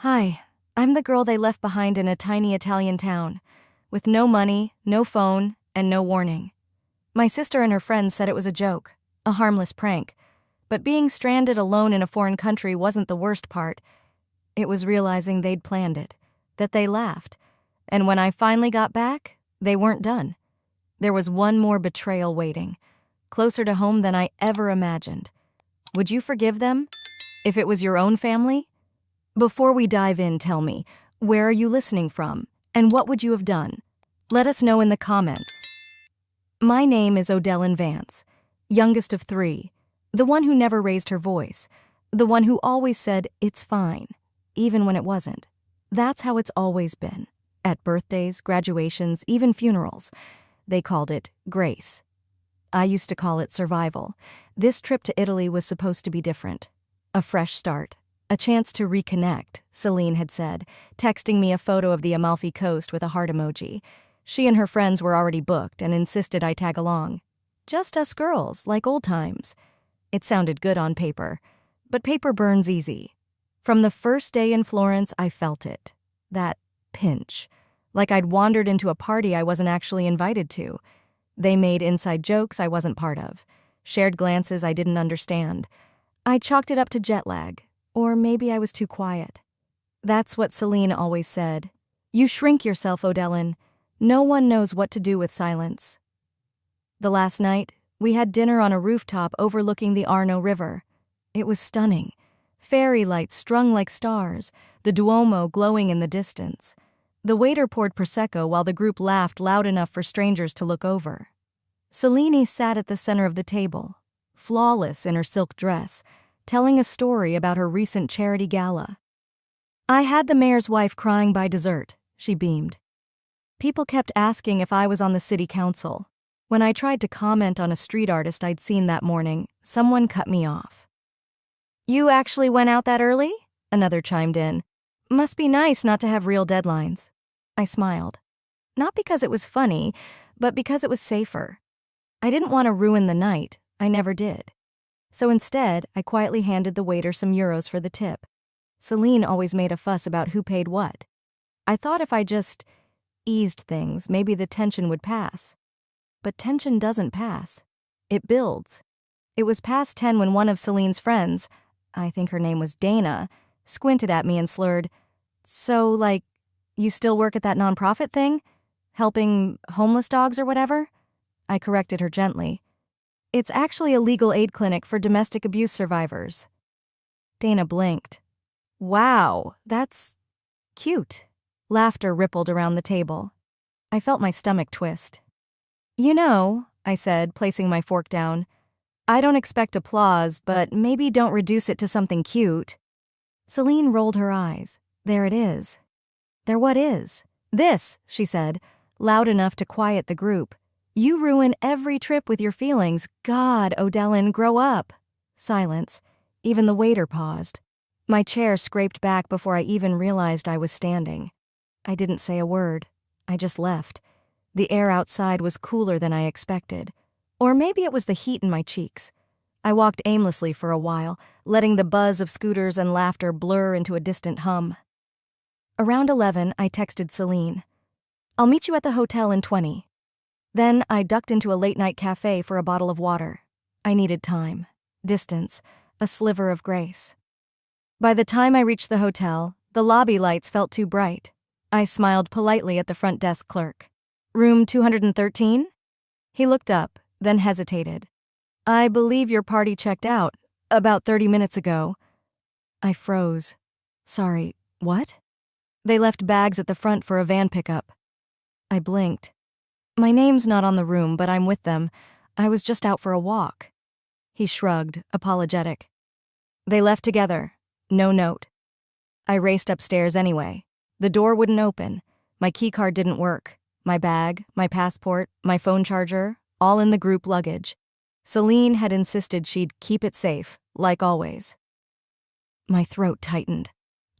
Hi, I'm the girl they left behind in a tiny Italian town, with no money, no phone, and no warning. My sister and her friends said it was a joke, a harmless prank, but being stranded alone in a foreign country wasn't the worst part. It was realizing they'd planned it, that they laughed, and when I finally got back, they weren't done. There was one more betrayal waiting, closer to home than I ever imagined. Would you forgive them, if it was your own family? Before we dive in, tell me, where are you listening from, and what would you have done? Let us know in the comments. My name is Odellyn Vance, youngest of three, the one who never raised her voice, the one who always said, "It's fine," even when it wasn't. That's how it's always been. At birthdays, graduations, even funerals. They called it grace. I used to call it survival. This trip to Italy was supposed to be different. A fresh start. A chance to reconnect, Celine had said, texting me a photo of the Amalfi Coast with a heart emoji. She and her friends were already booked and insisted I tag along. Just us girls, like old times. It sounded good on paper, but paper burns easy. From the first day in Florence, I felt it. That pinch. Like I'd wandered into a party I wasn't actually invited to. They made inside jokes I wasn't part of. Shared glances I didn't understand. I chalked it up to jet lag. Or maybe I was too quiet. That's what Celine always said. You shrink yourself, Odellyn. No one knows what to do with silence. The last night, we had dinner on a rooftop overlooking the Arno River. It was stunning. Fairy lights strung like stars, the Duomo glowing in the distance. The waiter poured Prosecco while the group laughed loud enough for strangers to look over. Celine sat at the center of the table, flawless in her silk dress, telling a story about her recent charity gala. I had the mayor's wife crying by dessert, she beamed. People kept asking if I was on the city council. When I tried to comment on a street artist I'd seen that morning, someone cut me off. You actually went out that early? Another chimed in. Must be nice not to have real deadlines. I smiled. Not because it was funny, but because it was safer. I didn't want to ruin the night. I never did. So instead, I quietly handed the waiter some euros for the tip. Celine always made a fuss about who paid what. I thought if I just eased things, maybe the tension would pass. But tension doesn't pass. It builds. It was past 10 when one of Celine's friends, I think her name was Dana, squinted at me and slurred, "So, like, you still work at that nonprofit thing? Helping homeless dogs or whatever?" I corrected her gently. It's actually a legal aid clinic for domestic abuse survivors. Dana blinked. Wow, that's cute. Laughter rippled around the table. I felt my stomach twist. You know, I said, placing my fork down, I don't expect applause, but maybe don't reduce it to something cute. Celine rolled her eyes. There it is. There what is? This, she said, loud enough to quiet the group. You ruin every trip with your feelings. God, Odellyn, grow up. Silence. Even the waiter paused. My chair scraped back before I even realized I was standing. I didn't say a word. I just left. The air outside was cooler than I expected. Or maybe it was the heat in my cheeks. I walked aimlessly for a while, letting the buzz of scooters and laughter blur into a distant hum. Around 11, I texted Celine. I'll meet you at the hotel in 20. Then I ducked into a late-night cafe for a bottle of water. I needed time, distance, a sliver of grace. By the time I reached the hotel, the lobby lights felt too bright. I smiled politely at the front desk clerk. Room 213? He looked up, then hesitated. I believe your party checked out about 30 minutes ago. I froze. Sorry, what? They left bags at the front for a van pickup. I blinked. My name's not on the room, but I'm with them. I was just out for a walk. He shrugged, apologetic. They left together. No note. I raced upstairs anyway. The door wouldn't open. My keycard didn't work. My bag, my passport, my phone charger, all in the group luggage. Celine had insisted she'd keep it safe, like always. My throat tightened.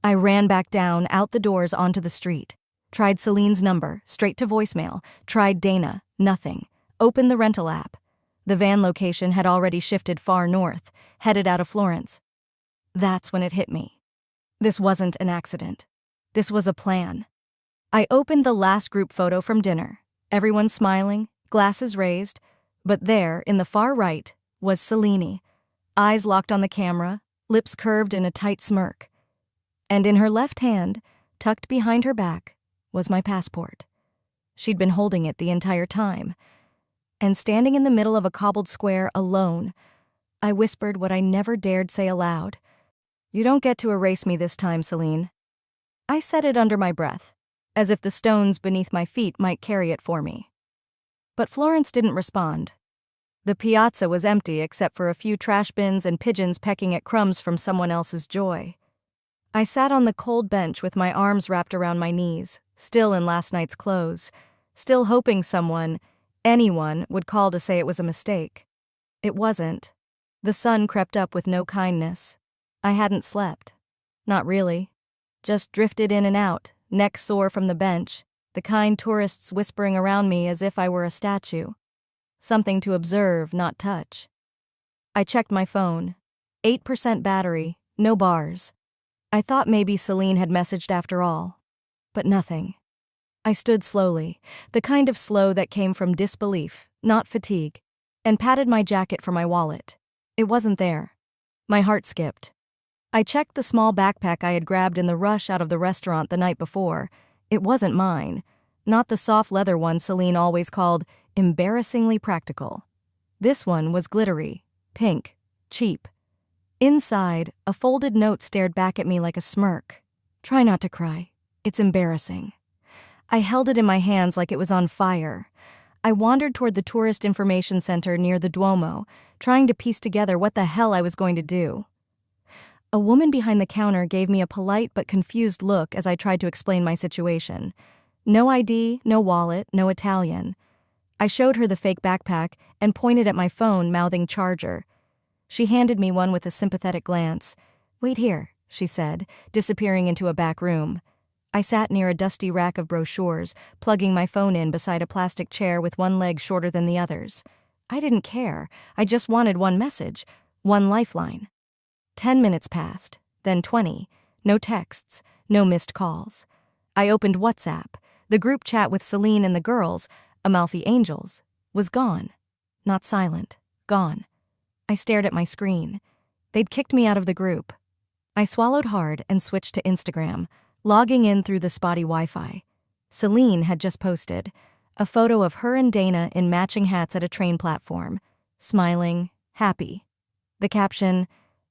I ran back down, out the doors onto the street. Tried Celine's number, straight to voicemail. Tried Dana, nothing. Opened the rental app. The van location had already shifted far north, headed out of Florence. That's when it hit me. This wasn't an accident. This was a plan. I opened the last group photo from dinner. Everyone smiling, glasses raised, but there, in the far right, was Selene, eyes locked on the camera, lips curved in a tight smirk. And in her left hand, tucked behind her back, was my passport. She'd been holding it the entire time. And standing in the middle of a cobbled square alone, I whispered what I never dared say aloud. "You don't get to erase me this time, Selene." I said it under my breath, as if the stones beneath my feet might carry it for me. But Florence didn't respond. The piazza was empty except for a few trash bins and pigeons pecking at crumbs from someone else's joy. I sat on the cold bench with my arms wrapped around my knees, still in last night's clothes, still hoping someone, anyone, would call to say it was a mistake. It wasn't. The sun crept up with no kindness. I hadn't slept. Not really. Just drifted in and out, neck sore from the bench, the kind tourists whispering around me as if I were a statue. Something to observe, not touch. I checked my phone. 8% battery, no bars. I thought maybe Selene had messaged after all. But nothing. I stood slowly, the kind of slow that came from disbelief, not fatigue, and patted my jacket for my wallet. It wasn't there. My heart skipped. I checked the small backpack I had grabbed in the rush out of the restaurant the night before. It wasn't mine. Not the soft leather one Selene always called embarrassingly practical. This one was glittery, pink, cheap. Inside, a folded note stared back at me like a smirk. "Try not to cry. It's embarrassing." I held it in my hands like it was on fire. I wandered toward the tourist information center near the Duomo, trying to piece together what the hell I was going to do. A woman behind the counter gave me a polite but confused look as I tried to explain my situation. No ID, no wallet, no Italian. I showed her the fake backpack and pointed at my phone, mouthing charger. She handed me one with a sympathetic glance. "Wait here," she said, disappearing into a back room. I sat near a dusty rack of brochures, plugging my phone in beside a plastic chair with one leg shorter than the others. I didn't care. I just wanted one message, one lifeline. 10 minutes passed, then 20. No texts, no missed calls. I opened WhatsApp. The group chat with Selene and the girls, Amalfi Angels, was gone. Not silent, gone. I stared at my screen. They'd kicked me out of the group. I swallowed hard and switched to Instagram, logging in through the spotty Wi-Fi. Selene had just posted a photo of her and Dana in matching hats at a train platform, smiling, happy. The caption,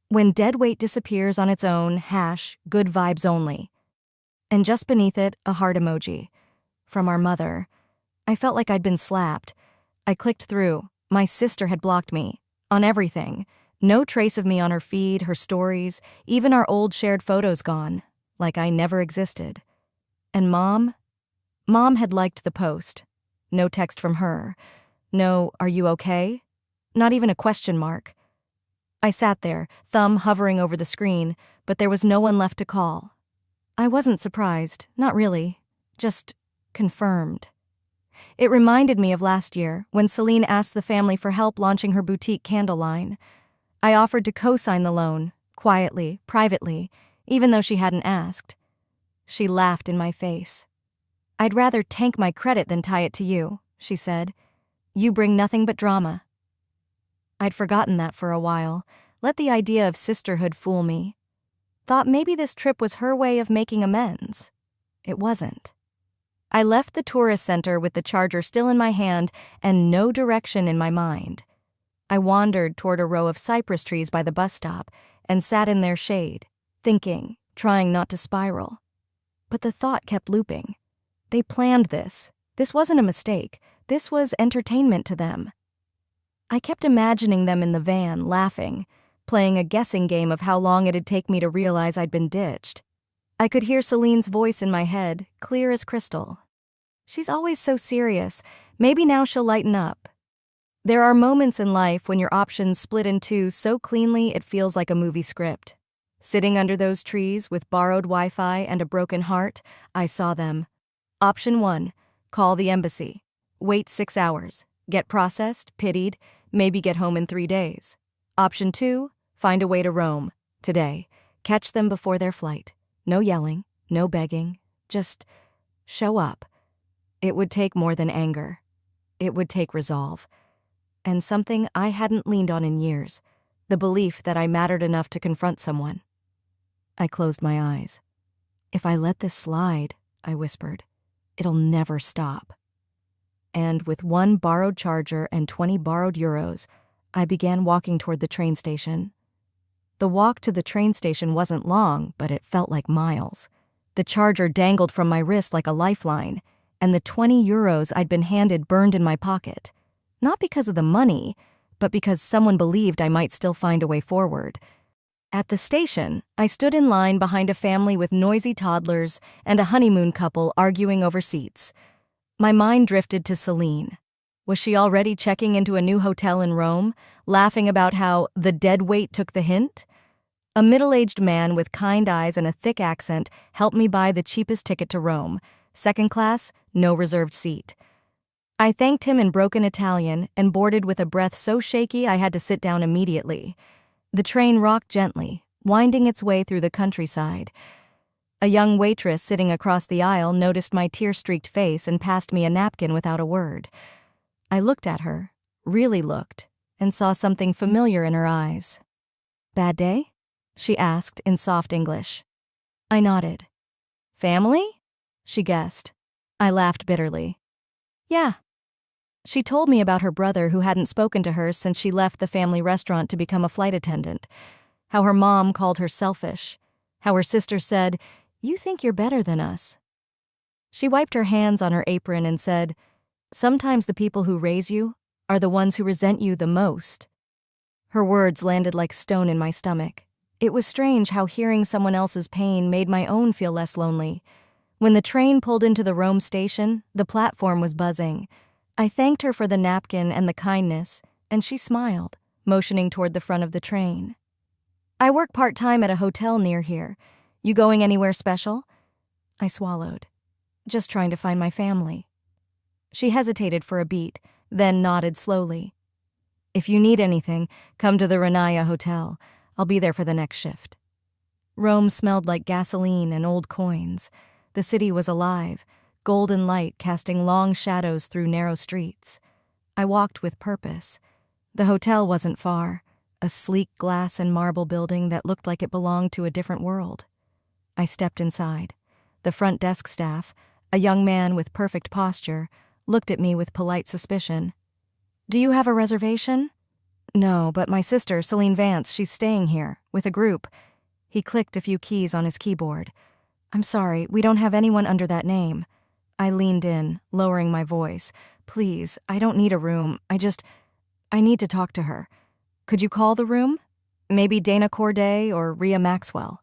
"When dead weight disappears on its own, good vibes only." And just beneath it, a heart emoji. From our mother. I felt like I'd been slapped. I clicked through. My sister had blocked me. On everything. No trace of me on her feed, her stories, even our old shared photos gone. Like I never existed. And Mom? Mom had liked the post. No text from her. No, "Are you okay?" Not even a question mark. I sat there, thumb hovering over the screen, but there was no one left to call. I wasn't surprised, not really. Just confirmed. It reminded me of last year, when Selene asked the family for help launching her boutique candle line. I offered to co-sign the loan, quietly, privately, even though she hadn't asked. She laughed in my face. "I'd rather tank my credit than tie it to you," she said. "You bring nothing but drama." I'd forgotten that for a while, let the idea of sisterhood fool me. Thought maybe this trip was her way of making amends. It wasn't. I left the tourist center with the charger still in my hand and no direction in my mind. I wandered toward a row of cypress trees by the bus stop and sat in their shade, thinking, trying not to spiral. But the thought kept looping. They planned this. This wasn't a mistake. This was entertainment to them. I kept imagining them in the van, laughing, playing a guessing game of how long it'd take me to realize I'd been ditched. I could hear Celine's voice in my head, clear as crystal. "She's always so serious. Maybe now she'll lighten up." There are moments in life when your options split in two so cleanly it feels like a movie script. Sitting under those trees with borrowed Wi-Fi and a broken heart, I saw them. Option 1, call the embassy. Wait 6 hours. Get processed, pitied, maybe get home in 3 days. Option 2, find a way to Rome. Today. Catch them before their flight. No yelling, no begging, just show up. It would take more than anger. It would take resolve. And something I hadn't leaned on in years, the belief that I mattered enough to confront someone. I closed my eyes. If I let this slide, I whispered, it'll never stop. And with 1 borrowed charger and 20 borrowed euros, I began walking toward the train station. The walk to the train station wasn't long, but it felt like miles. The charger dangled from my wrist like a lifeline, and the 20 euros I'd been handed burned in my pocket. Not because of the money, but because someone believed I might still find a way forward. At the station, I stood in line behind a family with noisy toddlers and a honeymoon couple arguing over seats. My mind drifted to Celine. Was she already checking into a new hotel in Rome, laughing about how the deadweight took the hint? A middle-aged man with kind eyes and a thick accent helped me buy the cheapest ticket to Rome, 2nd class, no reserved seat. I thanked him in broken Italian and boarded with a breath so shaky I had to sit down immediately. The train rocked gently, winding its way through the countryside. A young waitress sitting across the aisle noticed my tear-streaked face and passed me a napkin without a word. I looked at her, really looked, and saw something familiar in her eyes. "Bad day?" she asked in soft English. I nodded. "Family?" she guessed. I laughed bitterly. "Yeah." She told me about her brother who hadn't spoken to her since she left the family restaurant to become a flight attendant, how her mom called her selfish, how her sister said, "You think you're better than us." She wiped her hands on her apron and said, "Sometimes the people who raise you are the ones who resent you the most." Her words landed like stone in my stomach. It was strange how hearing someone else's pain made my own feel less lonely. When the train pulled into the Rome station, the platform was buzzing. I thanked her for the napkin and the kindness, and she smiled, motioning toward the front of the train. "I work part-time at a hotel near here. You going anywhere special?" I swallowed. "Just trying to find my family." She hesitated for a beat, then nodded slowly. "If you need anything, come to the Renaya Hotel. I'll be there for the next shift." Rome smelled like gasoline and old coins. The city was alive, golden light casting long shadows through narrow streets. I walked with purpose. The hotel wasn't far, a sleek glass and marble building that looked like it belonged to a different world. I stepped inside. The front desk staff, a young man with perfect posture, looked at me with polite suspicion. "Do you have a reservation?" "No, but my sister, Celine Vance, she's staying here, with a group." He clicked a few keys on his keyboard. "I'm sorry, we don't have anyone under that name." I leaned in, lowering my voice. "Please, I don't need a room. I need to talk to her. Could you call the room? Maybe Dana Corday or Rhea Maxwell."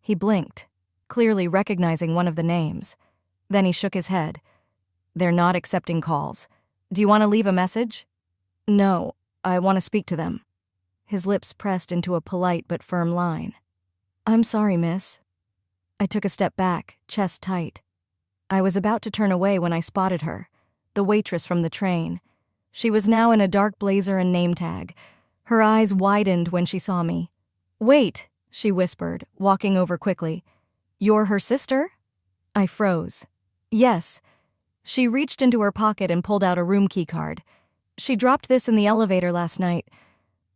He blinked, clearly recognizing one of the names. Then he shook his head. "They're not accepting calls. Do you want to leave a message?" "No, I want to speak to them." His lips pressed into a polite but firm line. "I'm sorry, miss." I took a step back, chest tight. I was about to turn away when I spotted her, the waitress from the train. She was now in a dark blazer and name tag. Her eyes widened when she saw me. "Wait," she whispered, walking over quickly. "You're her sister?" I froze. "Yes." She reached into her pocket and pulled out a room key card. "She dropped this in the elevator last night.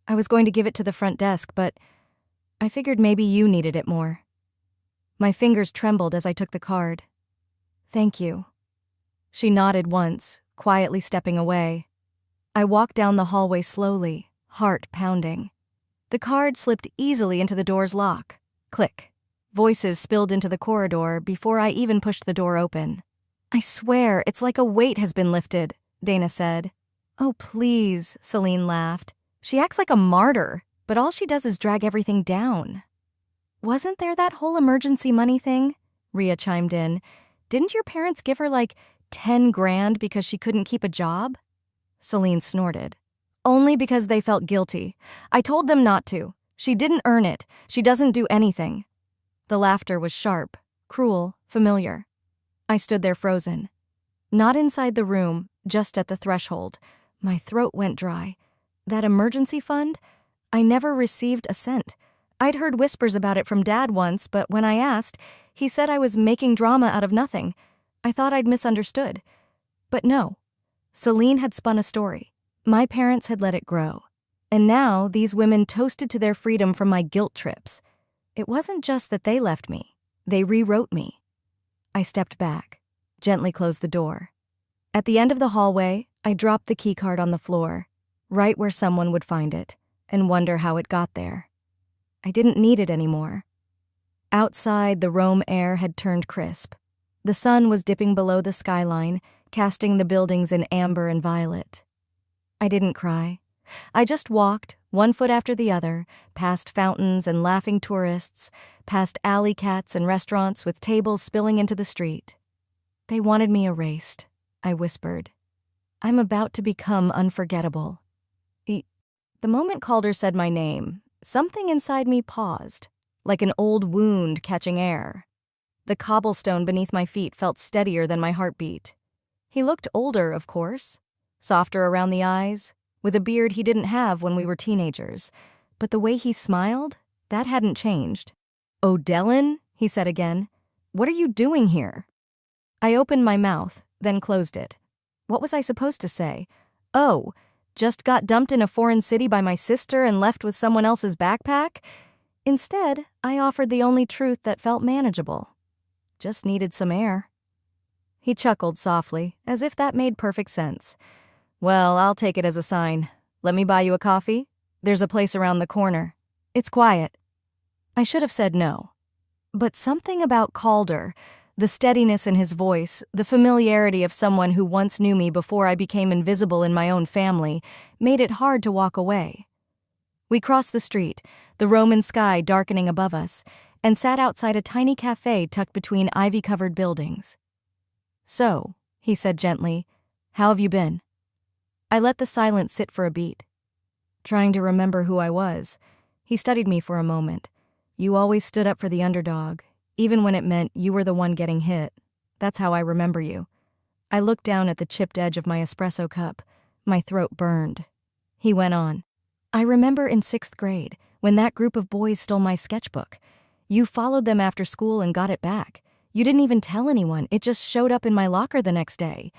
I was going to give it to the front desk, but I figured maybe you needed it more." My fingers trembled as I took the card. "Thank you." She nodded once, quietly stepping away. I walked down the hallway slowly, heart pounding. The card slipped easily into the door's lock. Click. Voices spilled into the corridor before I even pushed the door open. "I swear, it's like a weight has been lifted," Dana said. "Oh, please," Celine laughed. "She acts like a martyr, but all she does is drag everything down." "Wasn't there that whole emergency money thing?" Rhea chimed in. "Didn't your parents give her like 10 grand because she couldn't keep a job?" Celine snorted. "Only because they felt guilty. I told them not to. She didn't earn it. She doesn't do anything." The laughter was sharp, cruel, familiar. I stood there frozen. Not inside the room, just at the threshold. My throat went dry. That emergency fund? I never received a cent. I'd heard whispers about it from Dad once, but when I asked, he said I was making drama out of nothing. I thought I'd misunderstood. But no. Celine had spun a story. My parents had let it grow. And now these women toasted to their freedom from my guilt trips. It wasn't just that they left me. They rewrote me. I stepped back, gently closed the door. At the end of the hallway, I dropped the keycard on the floor, right where someone would find it, and wonder how it got there. I didn't need it anymore. Outside, the Rome air had turned crisp. The sun was dipping below the skyline, casting the buildings in amber and violet. I didn't cry. I just walked, one foot after the other, past fountains and laughing tourists, past alley cats and restaurants with tables spilling into the street. They wanted me erased, I whispered. I'm about to become unforgettable. The moment Calder said my name, something inside me paused, like an old wound catching air. The cobblestone beneath my feet felt steadier than my heartbeat. He looked older, of course, softer around the eyes, with a beard he didn't have when we were teenagers. But the way he smiled, that hadn't changed. "Oh, Dylan," he said again, "what are you doing here?" I opened my mouth, then closed it. What was I supposed to say? Oh, just got dumped in a foreign city by my sister and left with someone else's backpack? Instead, I offered the only truth that felt manageable. Just needed some air. He chuckled softly, as if that made perfect sense. "Well, I'll take it as a sign. Let me buy you a coffee? There's a place around the corner. It's quiet." I should have said no. But something about Calder, the steadiness in his voice, the familiarity of someone who once knew me before I became invisible in my own family, made it hard to walk away. We crossed the street, the Roman sky darkening above us, and sat outside a tiny cafe tucked between ivy-covered buildings. "So," he said gently, "how have you been?" I let the silence sit for a beat. Trying to remember who I was. He studied me for a moment. "You always stood up for the underdog, even when it meant you were the one getting hit. That's how I remember you." I looked down at the chipped edge of my espresso cup. My throat burned. He went on. "I remember in 6th grade, when that group of boys stole my sketchbook. You followed them after school and got it back. You didn't even tell anyone. It just showed up in my locker the next day."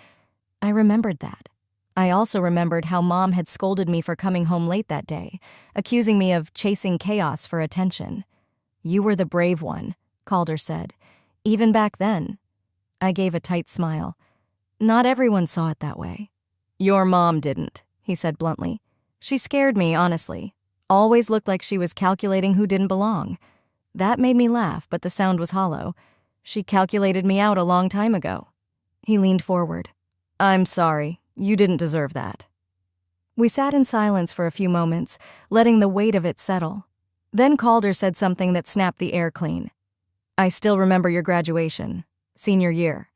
I remembered that. I also remembered how Mom had scolded me for coming home late that day, accusing me of chasing chaos for attention. "You were the brave one," Calder said. "Even back then." I gave a tight smile. "Not everyone saw it that way." "Your mom didn't," he said bluntly. "She scared me, honestly. Always looked like she was calculating who didn't belong." That made me laugh, but the sound was hollow. "She calculated me out a long time ago." He leaned forward. "I'm sorry. You didn't deserve that." We sat in silence for a few moments, letting the weight of it settle. Then Calder said something that snapped the air clean. "I still remember your graduation, senior year."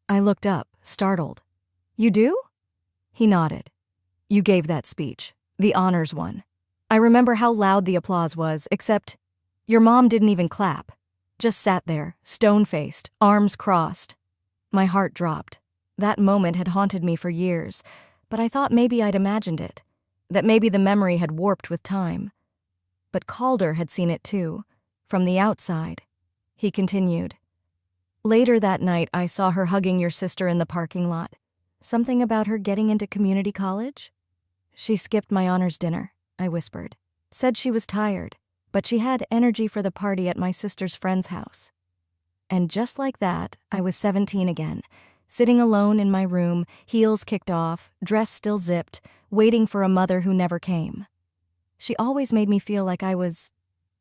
I looked up, startled. "You do?" He nodded. "You gave that speech, the honors one. I remember how loud the applause was, except your mom didn't even clap. Just sat there, stone-faced, arms crossed." My heart dropped. That moment had haunted me for years, but I thought maybe I'd imagined it, that maybe the memory had warped with time. But Calder had seen it too, from the outside. He continued. "Later that night, I saw her hugging your sister in the parking lot. Something about her getting into community college?" "She skipped my honors dinner," I whispered. "Said she was tired, but she had energy for the party at my sister's friend's house." And just like that, I was 17 again, sitting alone in my room, heels kicked off, dress still zipped, waiting for a mother who never came. "She always made me feel like I was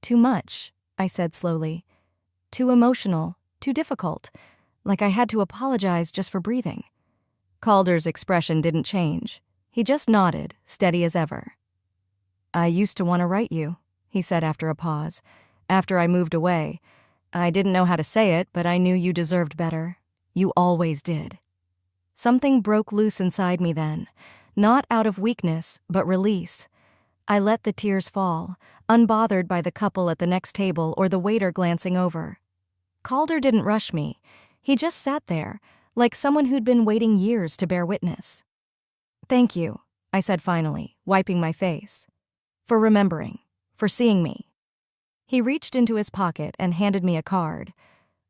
too much," I said slowly. "Too emotional, too difficult, like I had to apologize just for breathing." Calder's expression didn't change. He just nodded, steady as ever. "I used to want to write you," he said after a pause. "After I moved away. I didn't know how to say it, but I knew you deserved better. You always did." Something broke loose inside me then, not out of weakness, but release. I let the tears fall, unbothered by the couple at the next table or the waiter glancing over. Calder didn't rush me. He just sat there, like someone who'd been waiting years to bear witness. "Thank you," I said finally, wiping my face. "For remembering, for seeing me." He reached into his pocket and handed me a card.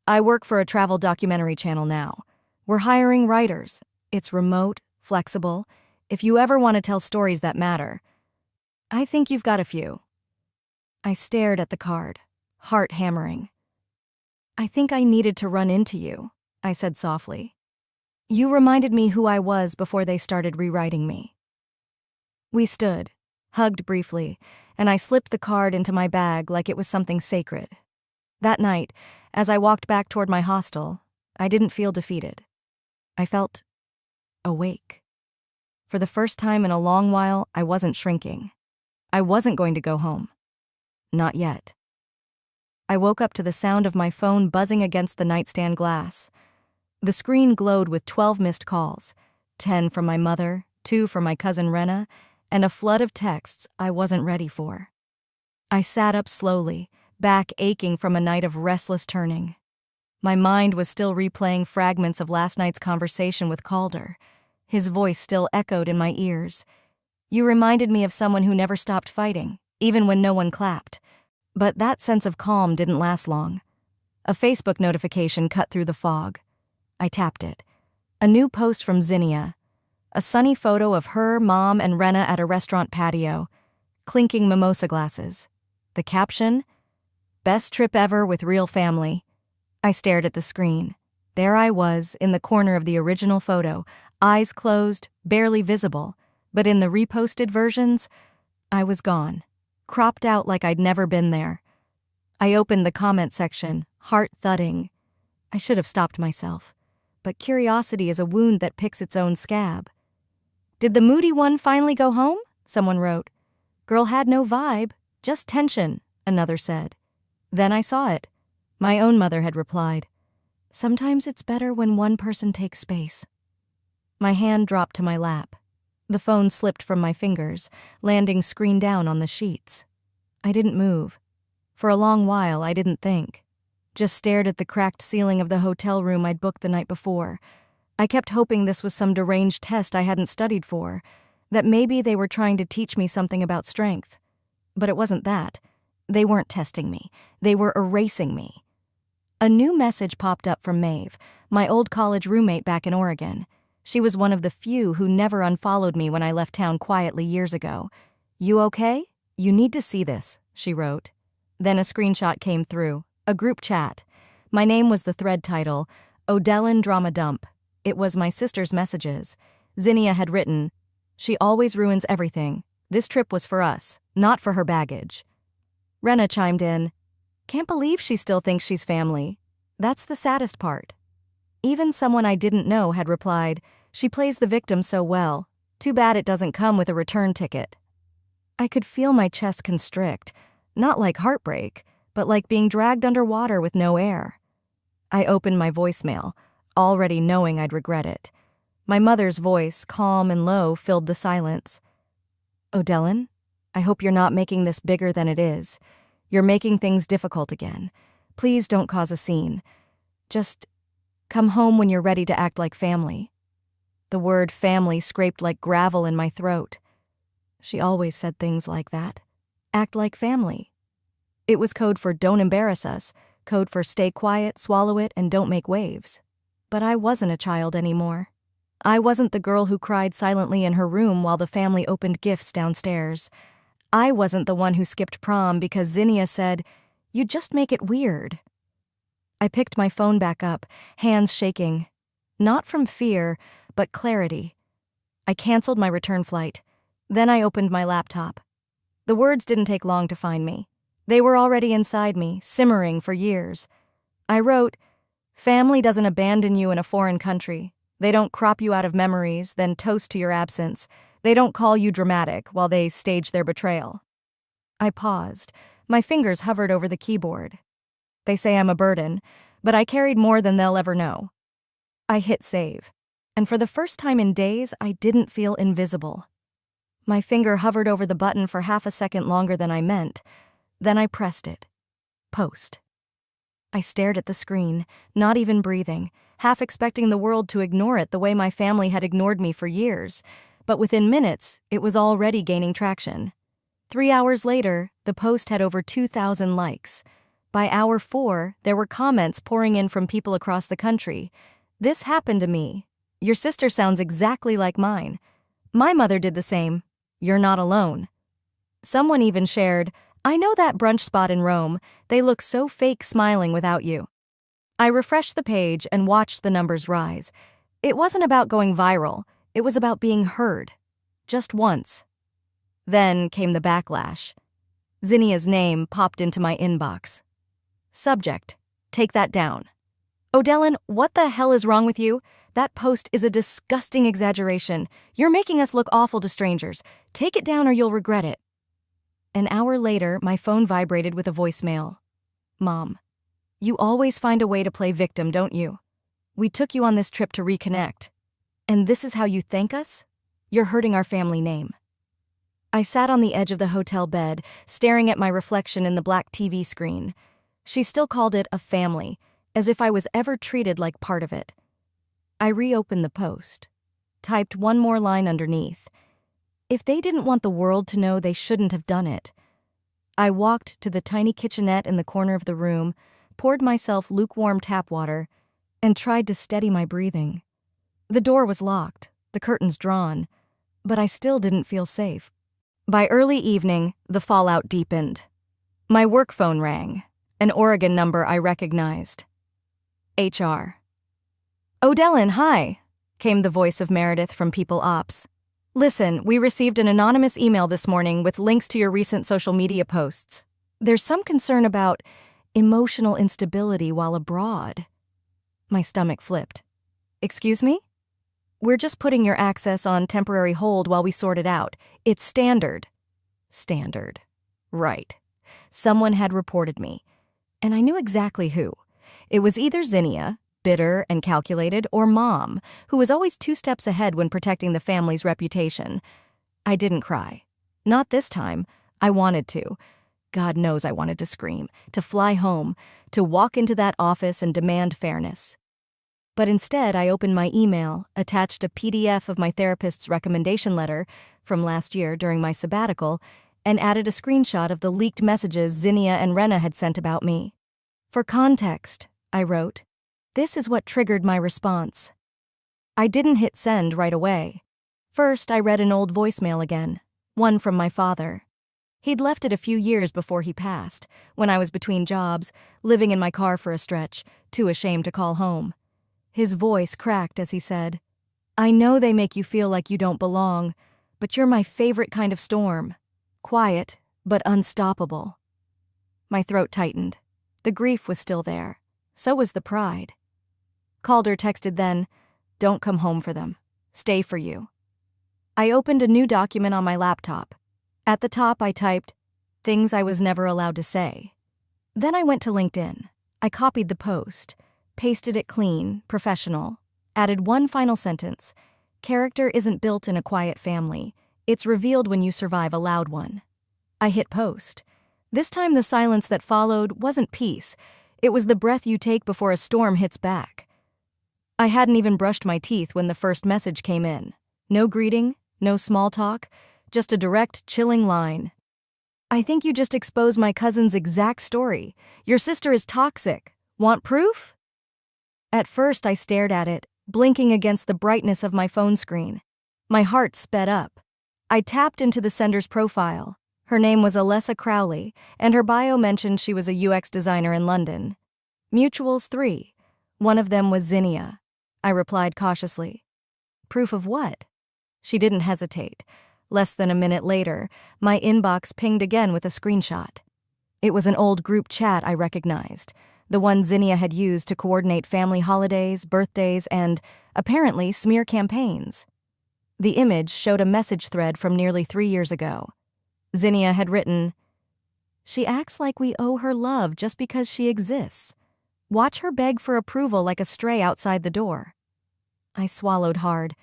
"I work for a travel documentary channel now. We're hiring writers. It's remote, flexible. If you ever want to tell stories that matter, I think you've got a few." I stared at the card, heart hammering. "I think I needed to run into you," I said softly. "You reminded me who I was before they started rewriting me." We stood, hugged briefly, and I slipped the card into my bag like it was something sacred. That night, as I walked back toward my hostel, I didn't feel defeated. I felt awake. For the first time in a long while, I wasn't shrinking. I wasn't going to go home. Not yet. I woke up to the sound of my phone buzzing against the nightstand glass. The screen glowed with 12 missed calls, 10 from my mother, 2 from my cousin Rena, and a flood of texts I wasn't ready for. I sat up slowly, back aching from a night of restless turning. My mind was still replaying fragments of last night's conversation with Calder. His voice still echoed in my ears. "You reminded me of someone who never stopped fighting, even when no one clapped." But that sense of calm didn't last long. A Facebook notification cut through the fog. I tapped it. A new post from Zinnia. A sunny photo of her, Mom, and Rena at a restaurant patio, clinking mimosa glasses. The caption, "Best trip ever with real family." I stared at the screen. There I was, in the corner of the original photo, eyes closed, barely visible, but in the reposted versions, I was gone, cropped out like I'd never been there. I opened the comment section, heart thudding. I should have stopped myself, but curiosity is a wound that picks its own scab. "Did the moody one finally go home?" someone wrote. "Girl had no vibe, just tension," another said. Then I saw it. My own mother had replied, "Sometimes it's better when one person takes space." My hand dropped to my lap. The phone slipped from my fingers, landing screen down on the sheets. I didn't move. For a long while, I didn't think. Just stared at the cracked ceiling of the hotel room I'd booked the night before. I kept hoping this was some deranged test I hadn't studied for, that maybe they were trying to teach me something about strength. But it wasn't that. They weren't testing me. They were erasing me. A new message popped up from Maeve, my old college roommate back in Oregon. She was one of the few who never unfollowed me when I left town quietly years ago. "You okay? You need to see this," she wrote. Then a screenshot came through, a group chat. My name was the thread title, "Odellin Drama Dump." It was my sister's messages. Zinnia had written, "She always ruins everything. This trip was for us, not for her baggage." Rena chimed in, "Can't believe she still thinks she's family. That's the saddest part." Even someone I didn't know had replied, "She plays the victim so well. Too bad it doesn't come with a return ticket." I could feel my chest constrict, not like heartbreak, but like being dragged underwater with no air. I opened my voicemail, already knowing I'd regret it. My mother's voice, calm and low, filled the silence. "Odellin, I hope you're not making this bigger than it is. You're making things difficult again. Please don't cause a scene. Just come home when you're ready to act like family." The word family scraped like gravel in my throat. She always said things like that. Act like family. It was code for don't embarrass us, code for stay quiet, swallow it, and don't make waves. But I wasn't a child anymore. I wasn't the girl who cried silently in her room while the family opened gifts downstairs. I wasn't the one who skipped prom because Zinnia said, "You just make it weird." I picked my phone back up, hands shaking. Not from fear, but clarity. I canceled my return flight. Then I opened my laptop. The words didn't take long to find me. They were already inside me, simmering for years. I wrote, "Family doesn't abandon you in a foreign country. They don't crop you out of memories, then toast to your absence. They don't call you dramatic while they stage their betrayal." I paused. My fingers hovered over the keyboard. They say I'm a burden, but I carried more than they'll ever know. I hit save, and for the first time in days, I didn't feel invisible. My finger hovered over the button for half a second longer than I meant. Then I pressed it. Post. I stared at the screen, not even breathing, half expecting the world to ignore it the way my family had ignored me for years. But within minutes, it was already gaining traction. 3 hours later, the post had over 2,000 likes. By hour 4, there were comments pouring in from people across the country. "This happened to me. Your sister sounds exactly like mine. My mother did the same. You're not alone." Someone even shared, "I know that brunch spot in Rome. They look so fake smiling without you." I refreshed the page and watched the numbers rise. It wasn't about going viral. It was about being heard. Just once. Then came the backlash. Zinnia's name popped into my inbox. Subject: take that down. "Odellin, what the hell is wrong with you? That post is a disgusting exaggeration. You're making us look awful to strangers. Take it down or you'll regret it." An hour later, my phone vibrated with a voicemail. "Mom, you always find a way to play victim, don't you? We took you on this trip to reconnect. And this is how you thank us? You're hurting our family name." I sat on the edge of the hotel bed, staring at my reflection in the black TV screen. She still called it a family, as if I was ever treated like part of it. I reopened the post, typed one more line underneath. If they didn't want the world to know, they shouldn't have done it. I walked to the tiny kitchenette in the corner of the room, poured myself lukewarm tap water, and tried to steady my breathing. The door was locked, the curtains drawn, but I still didn't feel safe. By early evening, the fallout deepened. My work phone rang, an Oregon number I recognized. HR. "Odellin, hi," came the voice of Meredith from People Ops. "Listen, we received an anonymous email this morning with links to your recent social media posts. There's some concern about emotional instability while abroad." My stomach flipped. "Excuse me? We're just putting your access on temporary hold while we sort it out. It's standard." Standard. Right. Someone had reported me, and I knew exactly who. It was either Zinnia, bitter and calculated, or Mom, who was always 2 steps ahead when protecting the family's reputation. I didn't cry. Not this time. I wanted to. God knows I wanted to scream, to fly home, to walk into that office and demand fairness. But instead, I opened my email, attached a PDF of my therapist's recommendation letter from last year during my sabbatical, and added a screenshot of the leaked messages Zinnia and Rena had sent about me. "For context," I wrote, "this is what triggered my response." I didn't hit send right away. First, I read an old voicemail again, one from my father. He'd left it a few years before he passed, when I was between jobs, living in my car for a stretch, too ashamed to call home. His voice cracked as he said, "I know they make you feel like you don't belong, but you're my favorite kind of storm. Quiet, but unstoppable." My throat tightened. The grief was still there. So was the pride. Calder texted then, "Don't come home for them. Stay for you." I opened a new document on my laptop. At the top, I typed, "Things I was never allowed to say." Then I went to LinkedIn. I copied the post, pasted it clean, professional, added one final sentence. "Character isn't built in a quiet family. It's revealed when you survive a loud one." I hit post. This time the silence that followed wasn't peace. It was the breath you take before a storm hits back. I hadn't even brushed my teeth when the first message came in. No greeting, no small talk, just a direct, chilling line. "I think you just exposed my cousin's exact story. Your sister is toxic. Want proof?" At first, I stared at it, blinking against the brightness of my phone screen. My heart sped up. I tapped into the sender's profile. Her name was Alessa Crowley, and her bio mentioned she was a UX designer in London. Mutuals 3. One of them was Zinnia. I replied cautiously. "Proof of what?" She didn't hesitate. Less than a minute later, my inbox pinged again with a screenshot. It was an old group chat I recognized, the one Zinnia had used to coordinate family holidays, birthdays, and, apparently, smear campaigns. The image showed a message thread from nearly 3 years ago. Zinnia had written, "She acts like we owe her love just because she exists. Watch her beg for approval like a stray outside the door." I swallowed hard.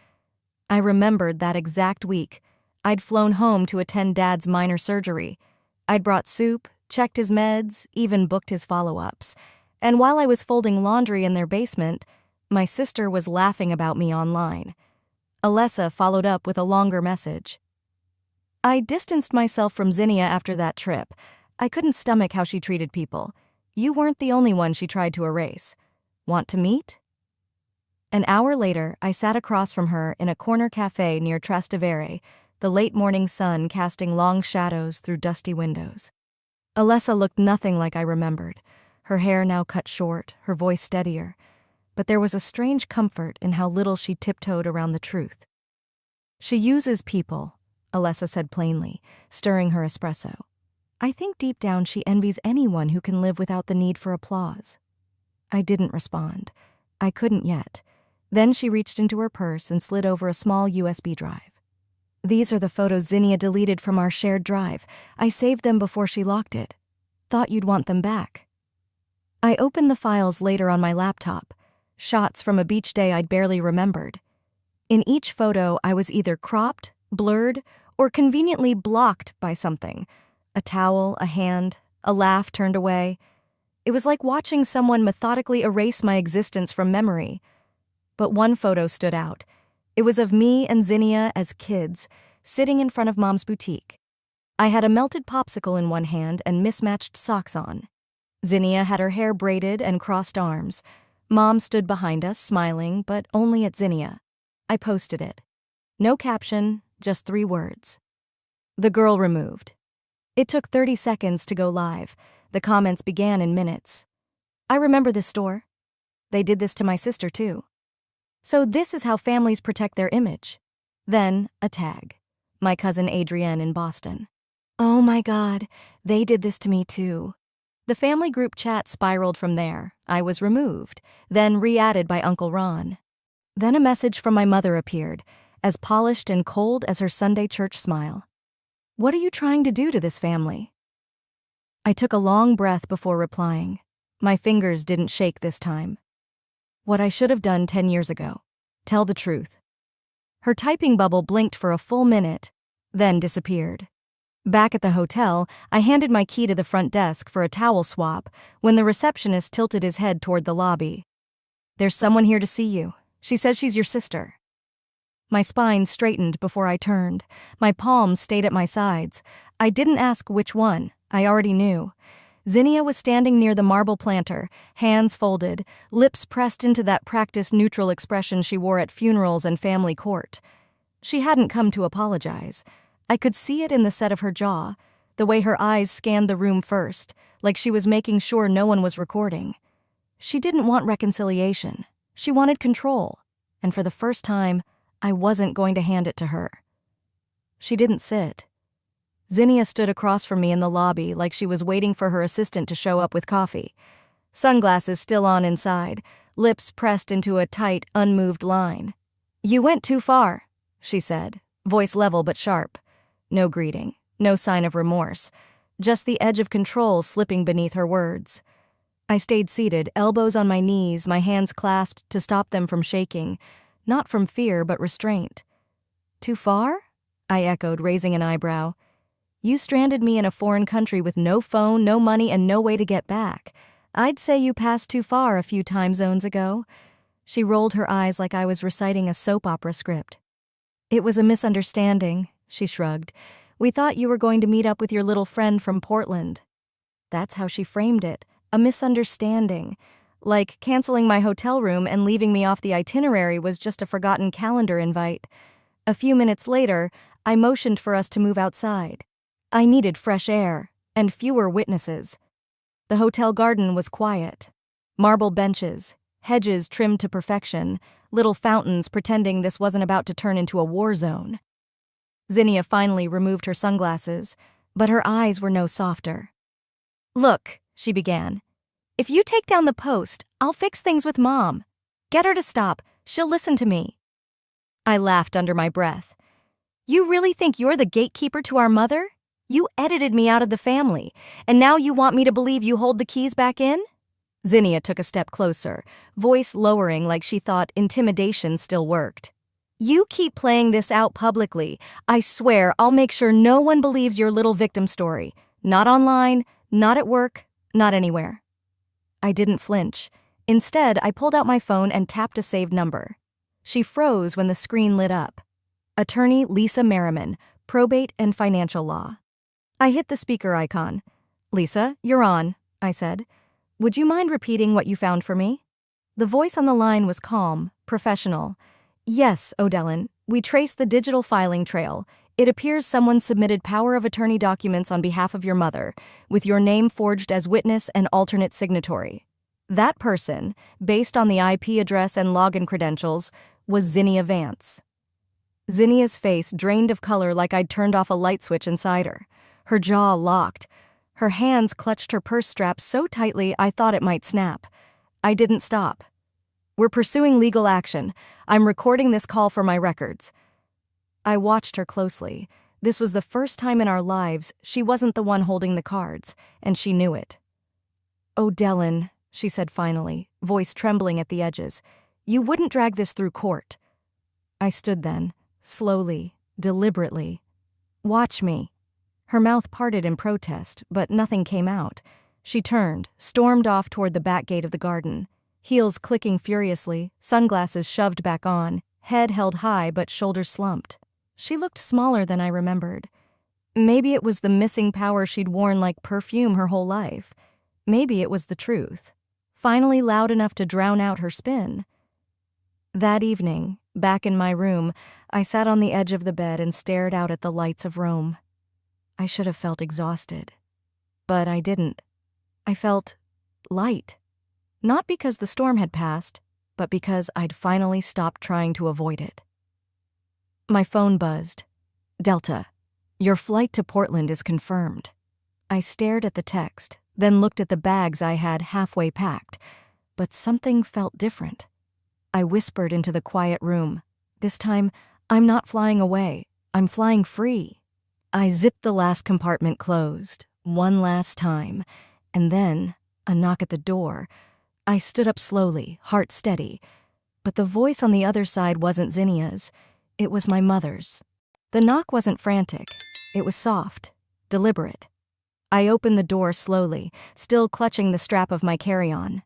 I remembered that exact week. I'd flown home to attend Dad's minor surgery. I'd brought soup, checked his meds, even booked his follow-ups. And while I was folding laundry in their basement, my sister was laughing about me online. Alessa followed up with a longer message. I distanced myself from Zinnia after that trip. I couldn't stomach how she treated people. You weren't the only one she tried to erase. Want to meet? An hour later, I sat across from her in a corner cafe near Trastevere, the late morning sun casting long shadows through dusty windows. Alessa looked nothing like I remembered, her hair now cut short, her voice steadier, but there was a strange comfort in how little she tiptoed around the truth. She uses people, Alessa said plainly, stirring her espresso. I think deep down she envies anyone who can live without the need for applause. I didn't respond. I couldn't yet. Then she reached into her purse and slid over a small USB drive. These are the photos Zinnia deleted from our shared drive. I saved them before she locked it. Thought you'd want them back. I opened the files later on my laptop, shots from a beach day I'd barely remembered. In each photo, I was either cropped, blurred, or conveniently blocked by something. A towel, a hand, a laugh turned away. It was like watching someone methodically erase my existence from memory. But one photo stood out. It was of me and Zinnia as kids, sitting in front of Mom's boutique. I had a melted popsicle in one hand and mismatched socks on. Zinnia had her hair braided and crossed arms. Mom stood behind us, smiling, but only at Zinnia. I posted it. No caption, just 3 words. The girl removed. It took 30 seconds to go live. The comments began in minutes. I remember this store. They did this to my sister, too. So this is how families protect their image. Then, a tag. My cousin Adrienne in Boston. Oh my God, they did this to me too. The family group chat spiraled from there. I was removed, then re-added by Uncle Ron. Then a message from my mother appeared, as polished and cold as her Sunday church smile. What are you trying to do to this family? I took a long breath before replying. My fingers didn't shake this time. What I should have done 10 years ago. Tell the truth. Her typing bubble blinked for a full minute, then disappeared. Back at the hotel, I handed my key to the front desk for a towel swap when the receptionist tilted his head toward the lobby. There's someone here to see you. She says she's your sister. My spine straightened before I turned. My palms stayed at my sides. I didn't ask which one. I already knew. Zinnia was standing near the marble planter, hands folded, lips pressed into that practiced neutral expression she wore at funerals and family court. She hadn't come to apologize. I could see it in the set of her jaw, the way her eyes scanned the room first, like she was making sure no one was recording. She didn't want reconciliation. She wanted control, and for the first time, I wasn't going to hand it to her. She didn't sit. Zinnia stood across from me in the lobby like she was waiting for her assistant to show up with coffee. Sunglasses still on inside, lips pressed into a tight, unmoved line. You went too far, she said, voice level but sharp. No greeting, no sign of remorse, just the edge of control slipping beneath her words. I stayed seated, elbows on my knees, my hands clasped to stop them from shaking, not from fear but restraint. Too far? I echoed, raising an eyebrow. You stranded me in a foreign country with no phone, no money, and no way to get back. I'd say you passed too far a few time zones ago. She rolled her eyes like I was reciting a soap opera script. It was a misunderstanding, she shrugged. We thought you were going to meet up with your little friend from Portland. That's how she framed it, a misunderstanding. Like canceling my hotel room and leaving me off the itinerary was just a forgotten calendar invite. A few minutes later, I motioned for us to move outside. I needed fresh air and fewer witnesses. The hotel garden was quiet. Marble benches, hedges trimmed to perfection, little fountains pretending this wasn't about to turn into a war zone. Zinnia finally removed her sunglasses, but her eyes were no softer. Look, she began. If you take down the post, I'll fix things with Mom. Get her to stop. She'll listen to me. I laughed under my breath. You really think you're the gatekeeper to our mother? You edited me out of the family, and now you want me to believe you hold the keys back in? Zinnia took a step closer, voice lowering like she thought intimidation still worked. You keep playing this out publicly. I swear I'll make sure no one believes your little victim story. Not online, not at work, not anywhere. I didn't flinch. Instead, I pulled out my phone and tapped a saved number. She froze when the screen lit up. Attorney Lisa Merriman, probate and financial law. I hit the speaker icon. "Lisa, you're on," I said. "Would you mind repeating what you found for me?" The voice on the line was calm, professional. "Yes, O'Dellin, we traced the digital filing trail. It appears someone submitted power of attorney documents on behalf of your mother, with your name forged as witness and alternate signatory. That person, based on the IP address and login credentials, was Zinnia Vance." Zinnia's face drained of color like I'd turned off a light switch inside her. Her jaw locked. Her hands clutched her purse strap so tightly I thought it might snap. I didn't stop. "We're pursuing legal action. I'm recording this call for my records." I watched her closely. This was the first time in our lives she wasn't the one holding the cards, and she knew it. "O'Dellin," she said finally, voice trembling at the edges, "you wouldn't drag this through court." I stood then, slowly, deliberately. "Watch me." Her mouth parted in protest, but nothing came out. She turned, stormed off toward the back gate of the garden, heels clicking furiously, sunglasses shoved back on, head held high but shoulders slumped. She looked smaller than I remembered. Maybe it was the missing power she'd worn like perfume her whole life. Maybe it was the truth, finally loud enough to drown out her spin. That evening, back in my room, I sat on the edge of the bed and stared out at the lights of Rome. I should have felt exhausted, but I didn't. I felt light. Not because the storm had passed, but because I'd finally stopped trying to avoid it. My phone buzzed. "Delta, your flight to Portland is confirmed." I stared at the text, then looked at the bags I had halfway packed, but something felt different. I whispered into the quiet room. This time, I'm not flying away. I'm flying free. I zipped the last compartment closed, one last time, and then a knock at the door. I stood up slowly, heart steady, but the voice on the other side wasn't Zinnia's. It was my mother's. The knock wasn't frantic. It was soft, deliberate. I opened the door slowly, still clutching the strap of my carry-on.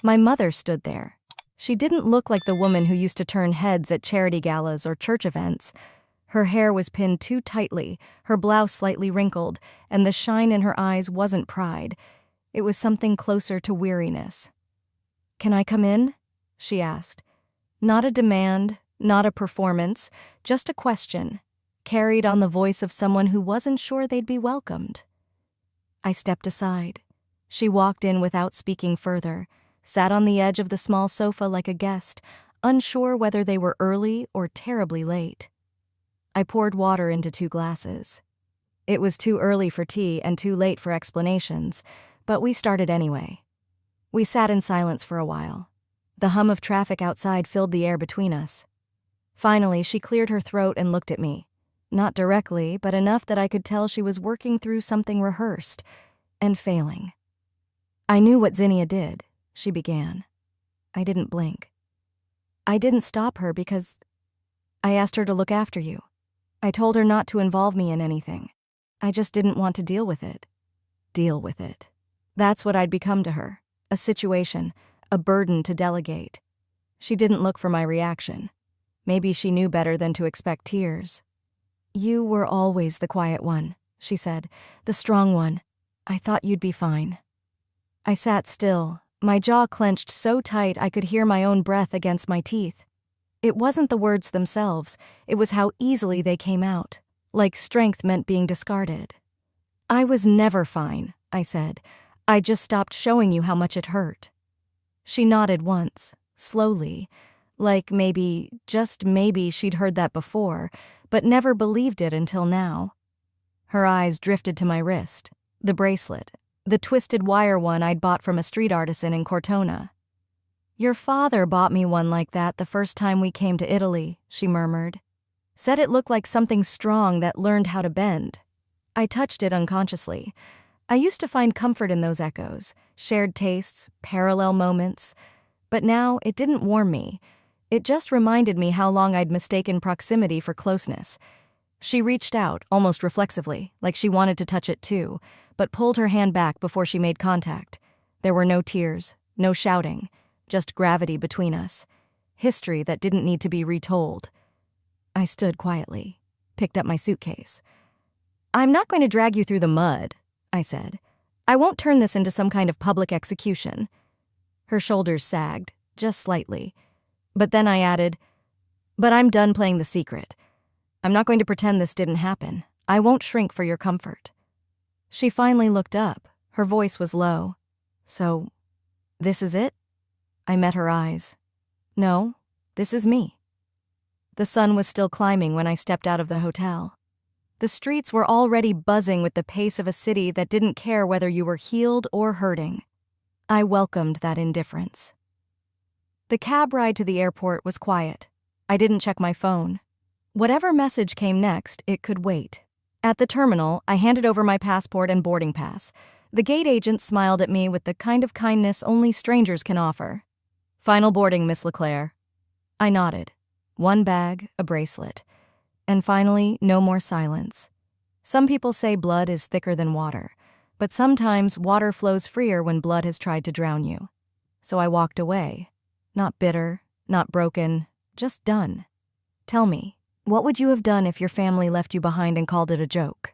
My mother stood there. She didn't look like the woman who used to turn heads at charity galas or church events. Her hair was pinned too tightly, her blouse slightly wrinkled, and the shine in her eyes wasn't pride. It was something closer to weariness. "Can I come in?" she asked. Not a demand, not a performance, just a question, carried on the voice of someone who wasn't sure they'd be welcomed. I stepped aside. She walked in without speaking further, sat on the edge of the small sofa like a guest, unsure whether they were early or terribly late. I poured water into 2 glasses. It was too early for tea and too late for explanations, but we started anyway. We sat in silence for a while. The hum of traffic outside filled the air between us. Finally, she cleared her throat and looked at me. Not directly, but enough that I could tell she was working through something rehearsed and failing. "I knew what Zinnia did," she began. I didn't blink. "I didn't stop her because I asked her to look after you. I told her not to involve me in anything. I just didn't want to deal with it." Deal with it. That's what I'd become to her. A situation, a burden to delegate. She didn't look for my reaction. Maybe she knew better than to expect tears. "You were always the quiet one," she said, "the strong one. I thought you'd be fine." I sat still, my jaw clenched so tight I could hear my own breath against my teeth. It wasn't the words themselves, it was how easily they came out, like strength meant being discarded. "I was never fine," I said. "I just stopped showing you how much it hurt." She nodded once, slowly, like maybe, just maybe she'd heard that before, but never believed it until now. Her eyes drifted to my wrist, the bracelet, the twisted wire one I'd bought from a street artisan in Cortona. "Your father bought me one like that the first time we came to Italy," she murmured. "Said it looked like something strong that learned how to bend." I touched it unconsciously. I used to find comfort in those echoes, shared tastes, parallel moments. But now it didn't warm me. It just reminded me how long I'd mistaken proximity for closeness. She reached out, almost reflexively, like she wanted to touch it too, but pulled her hand back before she made contact. There were no tears, no shouting, just gravity between us. History that didn't need to be retold. I stood quietly, picked up my suitcase. "I'm not going to drag you through the mud," I said. "I won't turn this into some kind of public execution." Her shoulders sagged, just slightly. But then I added, "But I'm done playing the secret. I'm not going to pretend this didn't happen. I won't shrink for your comfort." She finally looked up. Her voice was low. "So, this is it?" I met her eyes. "No, this is me." The sun was still climbing when I stepped out of the hotel. The streets were already buzzing with the pace of a city that didn't care whether you were healed or hurting. I welcomed that indifference. The cab ride to the airport was quiet. I didn't check my phone. Whatever message came next, it could wait. At the terminal, I handed over my passport and boarding pass. The gate agent smiled at me with the kind of kindness only strangers can offer. "Final boarding, Miss Leclerc." I nodded. One bag, a bracelet. And finally, no more silence. Some people say blood is thicker than water, but sometimes water flows freer when blood has tried to drown you. So I walked away. Not bitter, not broken, just done. Tell me, what would you have done if your family left you behind and called it a joke?